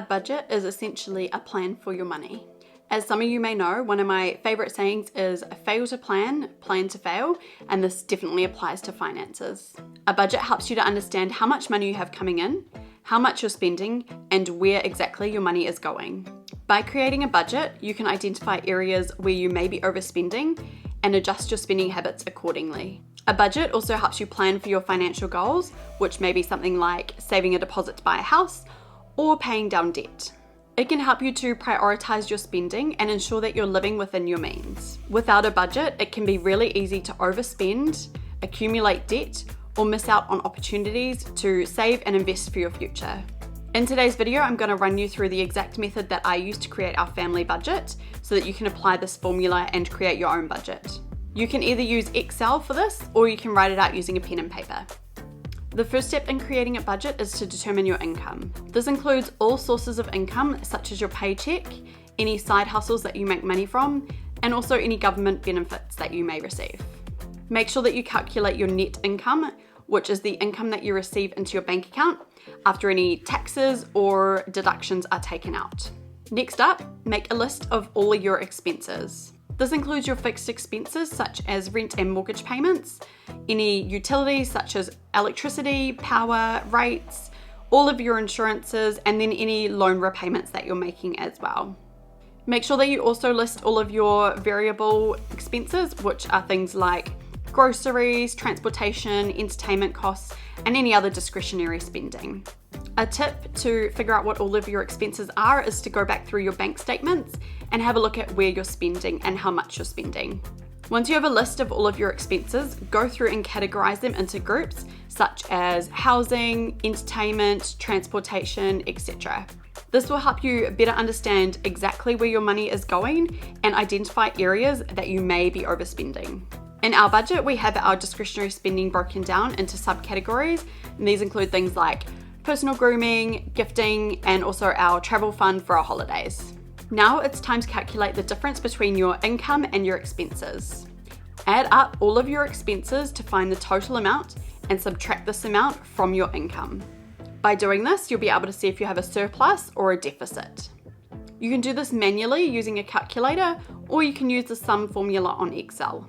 budget is essentially a plan for your money. As some of you may know, one of my favorite sayings is fail to plan, plan to fail, and this definitely applies to finances. A budget helps you to understand how much money you have coming in, how much you're spending, and where exactly your money is going. By creating a budget, you can identify areas where you may be overspending and adjust your spending habits accordingly. A budget also helps you plan for your financial goals, which may be something like saving a deposit to buy a house or paying down debt. It can help you to prioritize your spending and ensure that you're living within your means. Without a budget, it can be really easy to overspend, accumulate debt, or miss out on opportunities to save and invest for your future. In today's video, I'm going to run you through the exact method that I use to create our family budget so that you can apply this formula and create your own budget. You can either use Excel for this or you can write it out using a pen and paper. The first step in creating a budget is to determine your income. This includes all sources of income such as your paycheck, any side hustles that you make money from, and also any government benefits that you may receive. Make sure that you calculate your net income, which is the income that you receive into your bank account after any taxes or deductions are taken out. Next up, make a list of all of your expenses. This includes your fixed expenses such as rent and mortgage payments, any utilities such as electricity, power, rates, all of your insurances, and then any loan repayments that you're making as well. Make sure that you also list all of your variable expenses, which are things like groceries, transportation, entertainment costs, and any other discretionary spending. A tip to figure out what all of your expenses are is to go back through your bank statements and have a look at where you're spending and how much you're spending. Once you have a list of all of your expenses, go through and categorize them into groups such as housing, entertainment, transportation, etc. This will help you better understand exactly where your money is going and identify areas that you may be overspending. In our budget, we have our discretionary spending broken down into subcategories, and these include things like personal grooming, gifting, and also our travel fund for our holidays. Now it's time to calculate the difference between your income and your expenses. Add up all of your expenses to find the total amount and subtract this amount from your income. By doing this, you'll be able to see if you have a surplus or a deficit. You can do this manually using a calculator, or you can use the sum formula on Excel.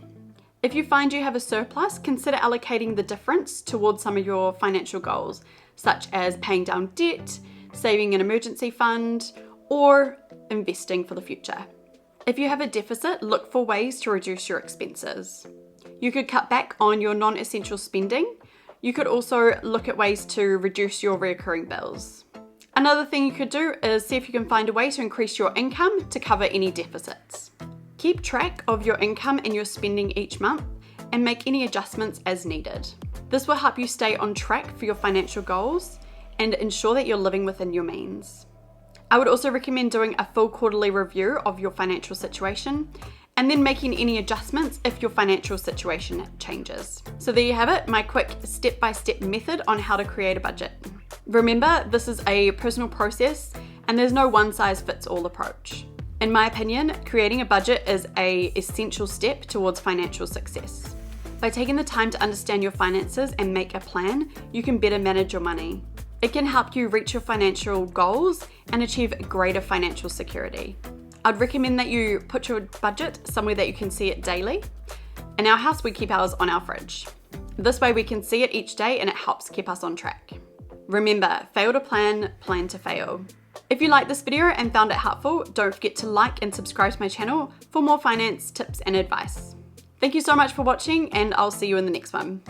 If you find you have a surplus, consider allocating the difference towards some of your financial goals, such as paying down debt, saving an emergency fund, or investing for the future. If you have a deficit, look for ways to reduce your expenses. You could cut back on your non-essential spending. You could also look at ways to reduce your recurring bills. Another thing you could do is see if you can find a way to increase your income to cover any deficits. Keep track of your income and your spending each month and make any adjustments as needed. This will help you stay on track for your financial goals and ensure that you're living within your means. I would also recommend doing a full quarterly review of your financial situation and then making any adjustments if your financial situation changes. So there you have it, my quick step-by-step method on how to create a budget. Remember, this is a personal process and there's no one-size-fits-all approach. In my opinion, creating a budget is an essential step towards financial success. By taking the time to understand your finances and make a plan, you can better manage your money. It can help you reach your financial goals and achieve greater financial security. I'd recommend that you put your budget somewhere that you can see it daily. In our house, we keep ours on our fridge. This way we can see it each day and it helps keep us on track. Remember, fail to plan, plan to fail. If you liked this video and found it helpful, don't forget to like and subscribe to my channel for more finance tips and advice. Thank you so much for watching, and I'll see you in the next one.